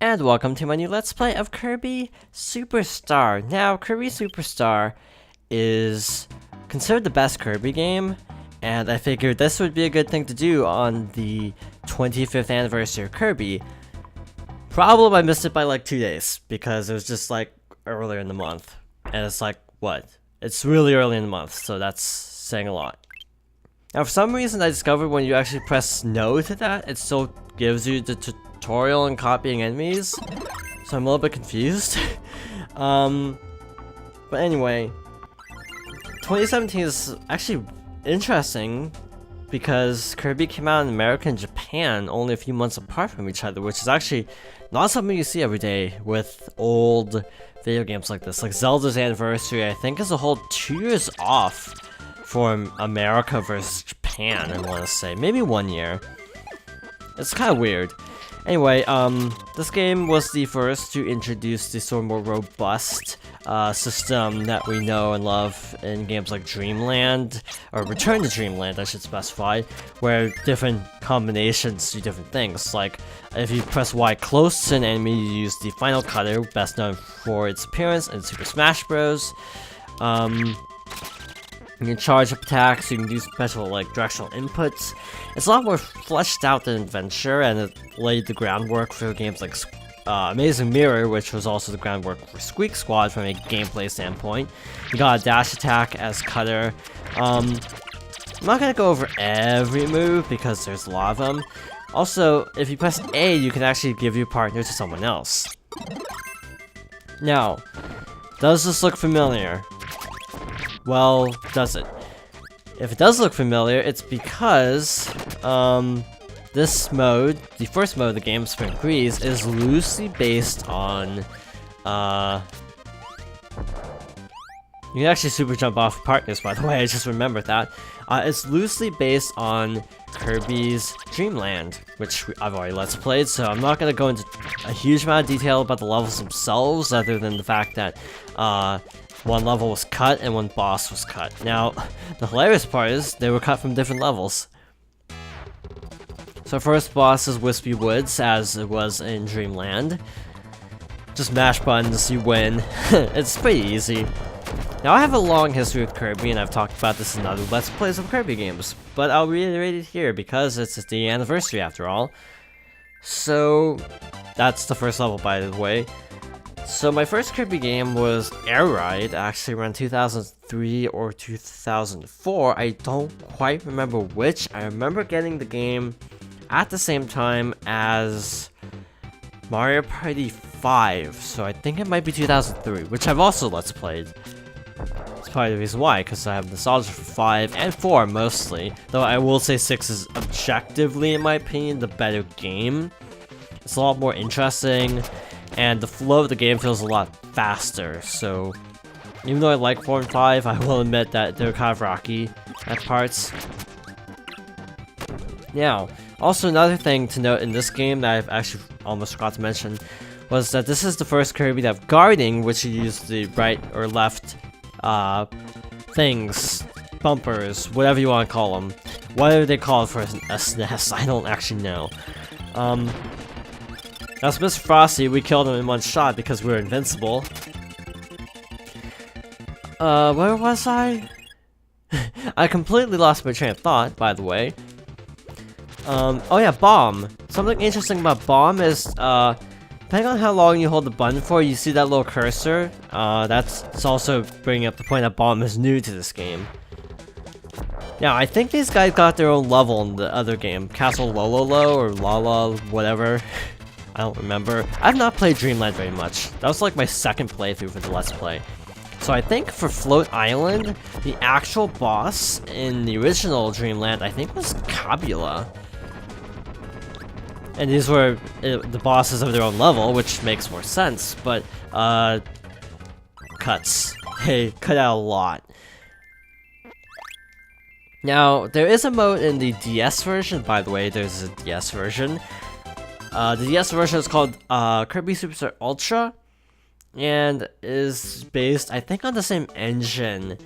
And welcome to my new Let's Play of Kirby Superstar. Now, Kirby Superstar is considered the best Kirby game, and I figured this would be a good thing to do on the 25th anniversary of Kirby. Problem, I missed it by like 2 days, because it was just like earlier in the month. And it's like, what? It's really early in the month, so that's saying a lot. Now, for some reason, I discovered when you actually press no to that, it still gives you the tutorial and copying enemies, so I'm a little bit confused. But anyway, 2017 is actually interesting because Kirby came out in America and Japan only a few months apart from each other, which is actually not something you see every day with old video games like this. Like Zelda's anniversary, I think, is a whole 2 years off for America versus Japan, I want to say. Maybe 1 year. It's kind of weird. Anyway, this game was the first to introduce the sort of more robust system that we know and love in games like Dreamland, or Return to Dreamland, I should specify, where different combinations do different things. Like, if you press Y close to an enemy, you use the Final Cutter, best known for its appearance in Super Smash Bros. You can charge up attacks, you can do special like directional inputs. It's a lot more fleshed out than Adventure, and it laid the groundwork for games like Amazing Mirror, which was also the groundwork for Squeak Squad from a gameplay standpoint. You got a dash attack as Cutter. I'm not gonna go over every move because there's a lot of them. Also, if you press A, you can actually give your partner to someone else. Now, does this look familiar? Well, does it? If it does look familiar, it's because this mode, the first mode of the game, Spring Breeze, is loosely based on you can actually super jump off partners, by the way, I just remembered that. It's loosely based on Kirby's Dreamland, which I've already Let's Played, so I'm not going to go into a huge amount of detail about the levels themselves, other than the fact that one level was cut and one boss was cut. Now, the hilarious part is they were cut from different levels. So first boss is Wispy Woods, as it was in Dreamland. Just mash buttons, you win. It's pretty easy. Now, I have a long history with Kirby, and I've talked about this in other Let's Plays of Kirby games, but I'll reiterate it here because it's the anniversary after all. So, that's the first level, by the way. So my first Kirby game was Air Ride, actually around 2003 or 2004. I don't quite remember which. I remember getting the game at the same time as Mario Party 5, so I think it might be 2003, which I've also Let's Played. That's probably the reason why, because I have nostalgia for 5 and 4 mostly, though I will say 6 is objectively, in my opinion, the better game. It's a lot more interesting, and the flow of the game feels a lot faster, so even though I like 4 and 5, I will admit that they're kind of rocky at parts. Now, also another thing to note in this game that I've actually almost forgot to mention was that this is the first Kirby to have guarding, which you use the right or left things, bumpers, whatever you want to call them. Whatever they call it for a SNES, I don't actually know. That's Mr. Frosty. We killed him in one shot because we were invincible. Where was I? I completely lost my train of thought, by the way. Oh yeah, Bomb. Something interesting about Bomb is, depending on how long you hold the button for, you see that little cursor. That's also bringing up the point that Bomb is new to this game. Now, I think these guys got their own level in the other game, Castle Lololo, or Lala, whatever. I don't remember. I've not played Dreamland very much. That was like my second playthrough for the Let's Play. So I think for Float Island, the actual boss in the original Dreamland, I think was Kabula. And these were the bosses of their own level, which makes more sense, but, cuts. They cut out a lot. Now, there is a mode in the DS version, by the way, there's a DS version. The DS version is called Kirby Superstar Ultra, and is based, I think, on the same engine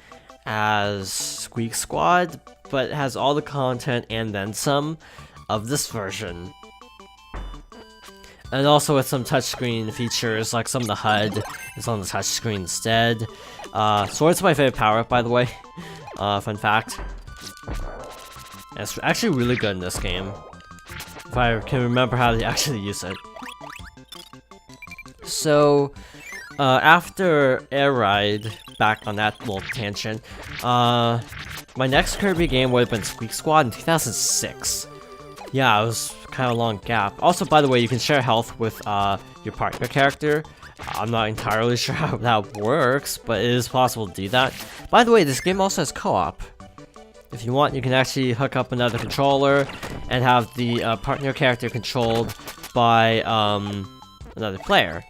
as Squeak Squad, but has all the content and then some of this version. And also with some touchscreen features, like some of the HUD is on the touchscreen instead. Sword's my favorite power-up, by the way. Fun fact. And it's actually really good in this game. If I can remember how to actually use it. So, after Air Ride, back on that little tangent, my next Kirby game would have been Squeak Squad in 2006. Yeah, it was kind of a long gap. Also, by the way, you can share health with your partner character. I'm not entirely sure how that works, but it is possible to do that. By the way, this game also has co-op. If you want, you can actually hook up another controller and have the partner character controlled by another player.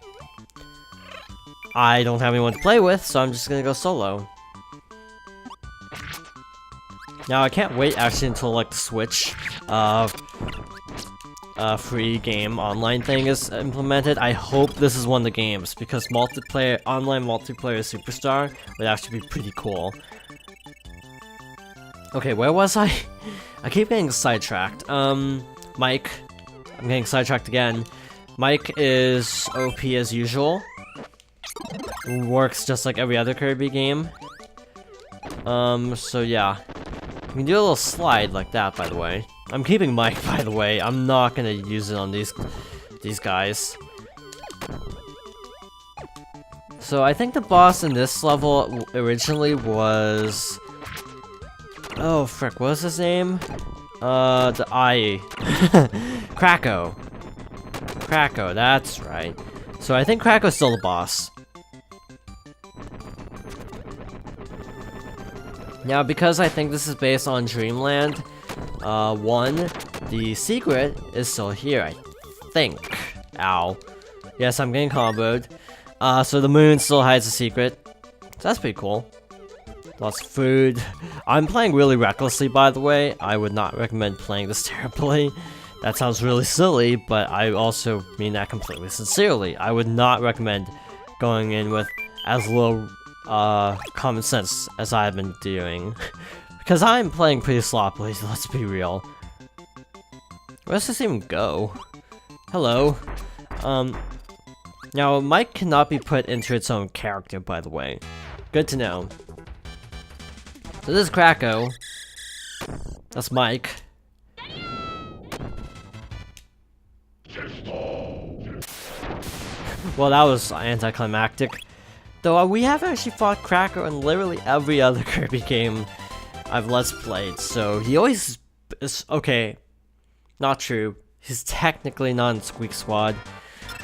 I don't have anyone to play with, so I'm just gonna go solo. Now, I can't wait actually until like the Switch free game online thing is implemented. I hope this is one of the games, because online multiplayer Superstar would actually be pretty cool. Okay, where was I? I keep getting sidetracked. Mike. I'm getting sidetracked again. Mike is OP as usual. Works just like every other Kirby game. So yeah. You can do a little slide like that, by the way. I'm keeping Mike, by the way. I'm not gonna use it on these guys. So I think the boss in this level originally was... Oh, frick, what was his name? The I... Kracko. Kracko, that's right. So I think Kracko's still the boss. Now, because I think this is based on Dreamland 1, the secret is still here, I think. Ow. Yes, I'm getting comboed. So the moon still hides the secret. So that's pretty cool. Lots of food. I'm playing really recklessly, by the way. I would not recommend playing this terribly. That sounds really silly, but I also mean that completely sincerely. I would not recommend going in with as little common sense as I've been doing. Because I'm playing pretty sloppily, so let's be real. Where does this even go? Hello. Now, Mike cannot be put into its own character, by the way. Good to know. So this is Kracko. That's Mike. Well, that was anticlimactic. Though we have actually fought Kracko in literally every other Kirby game I've Let's Played, so he always is... Okay, not true. He's technically not in Squeak Squad.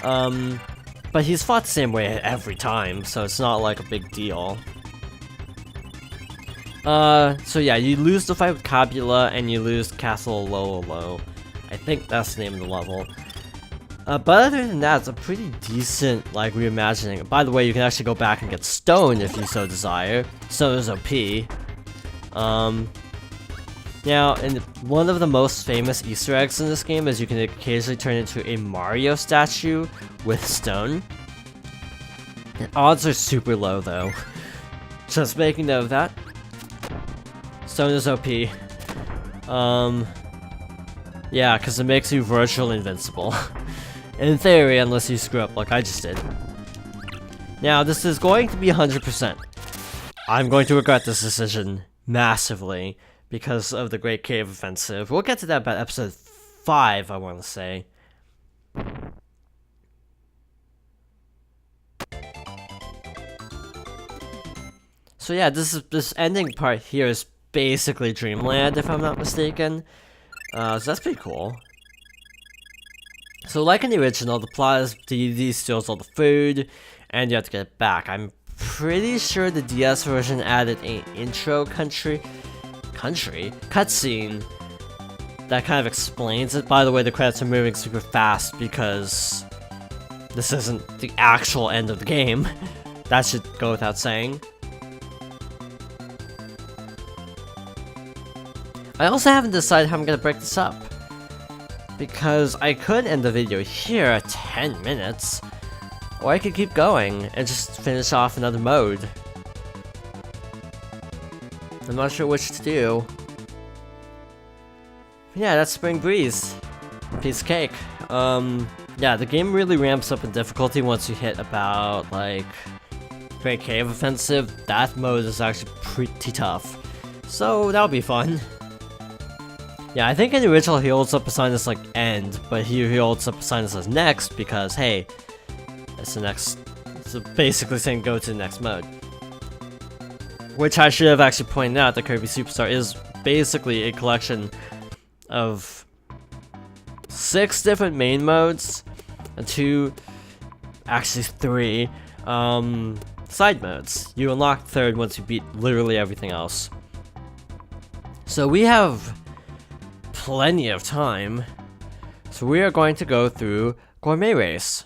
But he's fought the same way every time, so it's not like a big deal. So yeah, you lose the fight with Kabula, and you lose Castle Lolo. I think that's the name of the level. But other than that, it's a pretty decent, like, reimagining. By the way, you can actually go back and get Stone if you so desire. Stone is OP. Now, one of the most famous Easter eggs in this game is you can occasionally turn into a Mario statue with Stone. The odds are super low, though. Just making note of that. Stone is OP. Yeah, because it makes you virtually invincible. In theory, unless you screw up like I just did. Now, this is going to be 100%. I'm going to regret this decision massively because of the Great Cave Offensive. We'll get to that about episode 5, I want to say. So yeah, this ending part here is basically Dreamland, if I'm not mistaken. So that's pretty cool. So like in the original, the plot is DD steals all the food, and you have to get it back. I'm pretty sure the DS version added an intro cutscene that kind of explains it. By the way, the credits are moving super fast because this isn't the actual end of the game. That should go without saying. I also haven't decided how I'm gonna break this up, because I could end the video here at 10 minutes, or I could keep going and just finish off another mode. I'm not sure which to do. Yeah, that's Spring Breeze. Piece of cake. Yeah, the game really ramps up in difficulty once you hit about, like, Great Cave Offensive. That mode is actually pretty tough. So, that'll be fun. Yeah, I think in the original he holds up a sign that's like end, but here he holds up a sign that says next because, hey, it's the next, it's basically saying go to the next mode. Which I should have actually pointed out that Kirby Superstar is basically a collection of 6 different main modes and 2, actually 3, side modes. You unlock the 3rd once you beat literally everything else. So we have plenty of time. So we are going to go through Gourmet Race.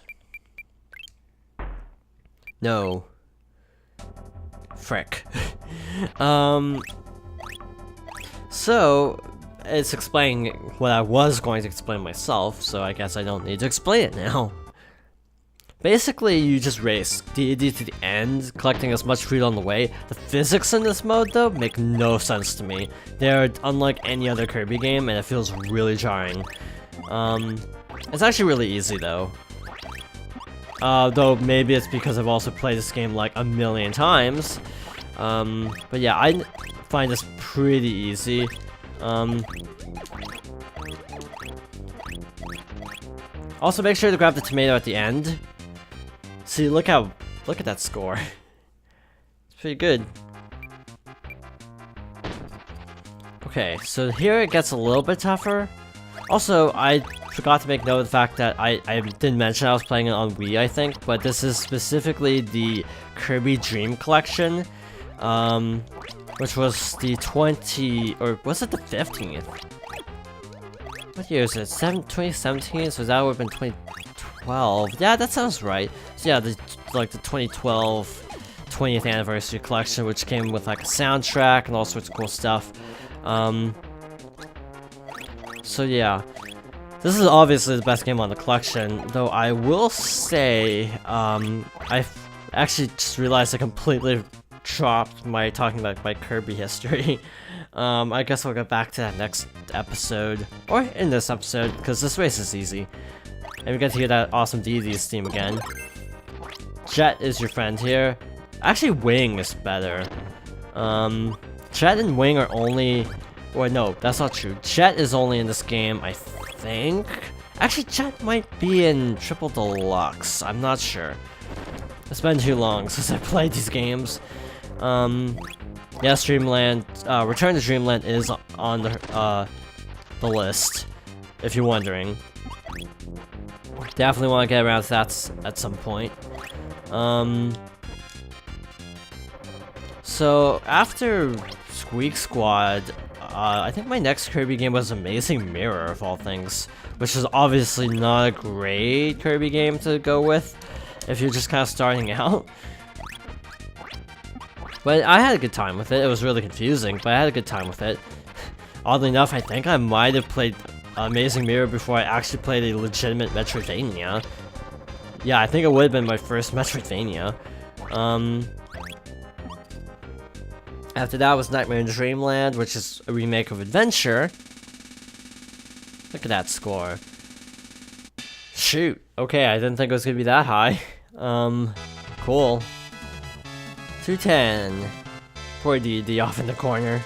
No. Frick. So it's explaining what I was going to explain myself, so I guess I don't need to explain it now. Basically, you just race DD to the end, collecting as much food on the way. The physics in this mode, though, make no sense to me. They're unlike any other Kirby game, and it feels really jarring. It's actually really easy, though. Though maybe it's because I've also played this game like a million times. But yeah, I find this pretty easy. Also, make sure to grab the tomato at the end. See, look at that score. It's pretty good. Okay, so here it gets a little bit tougher. Also, I forgot to make note of the fact that I didn't mention I was playing it on Wii, I think, but this is specifically the Kirby Dream Collection, which was the or was it the 15th? What year is it? 2017? So that would have been 2012. Yeah, that sounds right. So yeah, like the 2012 20th anniversary collection, which came with like a soundtrack and all sorts of cool stuff. So yeah, this is obviously the best game on the collection, though I will say, I actually just realized I completely dropped my talking about my Kirby history. I guess I'll get back to that next episode, or in this episode, because this race is easy. And we get to hear that awesome DD's theme again. Jet is your friend here. Actually, Wing is better. Jet and Wing are only... Or no, that's not true. Jet is only in this game, I think? Actually, Jet might be in Triple Deluxe. I'm not sure. It's been too long since I played these games. Yes, Dreamland. Return to Dreamland is on the list, if you're wondering. Definitely want to get around to that at some point. So after Squeak Squad, I think my next Kirby game was Amazing Mirror, of all things, which is obviously not a great Kirby game to go with if you're just kind of starting out. But I had a good time with it. It was really confusing, but I had a good time with it. Oddly enough, I think I might have played Amazing Mirror before I actually played a legitimate Metroidvania. Yeah, I think it would have been my first Metroidvania. After that was Nightmare in Dreamland, which is a remake of Adventure. Look at that score. Shoot. Okay, I didn't think it was gonna be that high. Cool. 210. Poor DD off in the corner.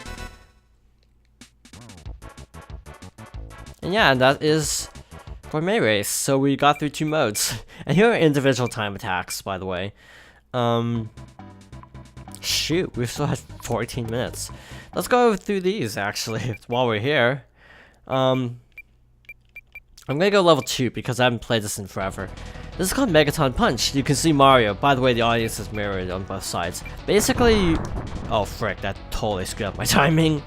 And yeah, that is Gourmet Race. So we got through 2 modes. And here are individual time attacks, by the way. Shoot, we've still had 14 minutes. Let's go through these, actually, while we're here. I'm gonna go level 2 because I haven't played this in forever. This is called Megaton Punch. You can see Mario. By the way, the audience is mirrored on both sides. Basically, oh frick, that totally screwed up my timing.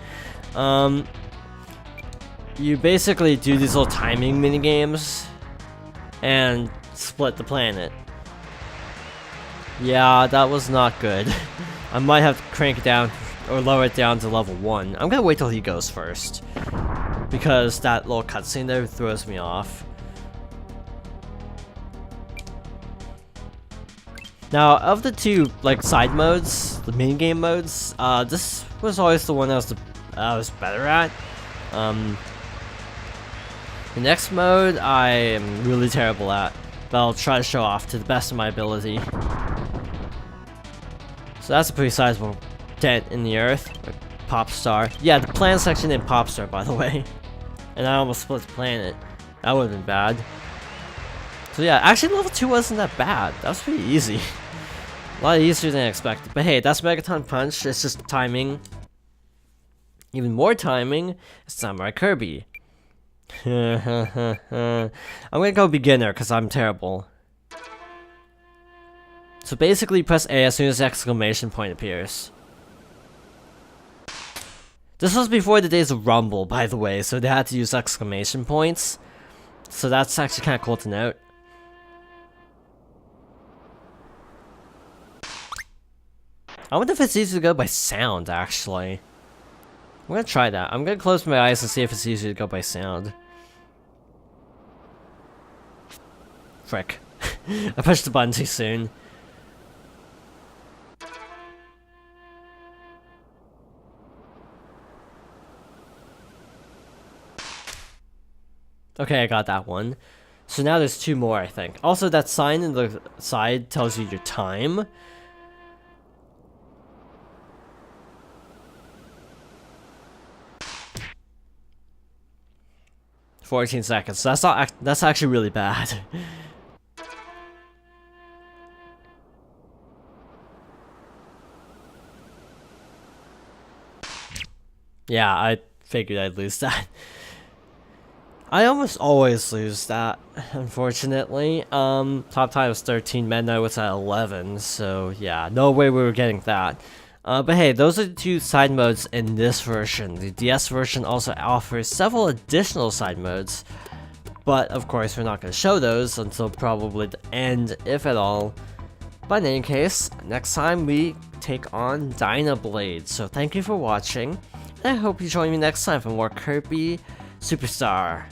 You basically do these little timing mini games and split the planet. Yeah, that was not good. I might have to crank it down or lower it down to level 1. I'm gonna wait till he goes first, because that little cutscene there throws me off. Now, of the 2 like side modes, the main game modes, this was always the one I was better at. The next mode I am really terrible at, but I'll try to show off to the best of my ability. So that's a pretty sizable dent in the earth. Pop Star. Yeah, the planet section in Pop Star, by the way. And I almost split the planet. That would have been bad. So yeah, actually level 2 wasn't that bad. That was pretty easy. A lot easier than I expected. But hey, that's Megaton Punch. It's just timing. Even more timing is Samurai Kirby. I'm gonna go beginner because I'm terrible. So basically press A as soon as the exclamation point appears. This was before the days of Rumble, by the way, so they had to use exclamation points. So that's actually kind of cool to note. I wonder if it's easy to go by sound, actually. I'm gonna try that. I'm gonna close my eyes and see if it's easy to go by sound. Frick. I pushed the button too soon. Okay, I got that one. So now there's 2 more, I think. Also, that sign in the side tells you your time. $14 seconds. So that's actually really bad. Yeah, I figured I'd lose that. I almost always lose that, unfortunately. Top time was 13, Midnight was at 11, so yeah, no way we were getting that. But hey, those are the 2 side modes in this version. The DS version also offers several additional side modes, but of course we're not going to show those until probably the end, if at all. But in any case, next time we take on Dynablade. So thank you for watching, and I hope you join me next time for more Kirby Superstar.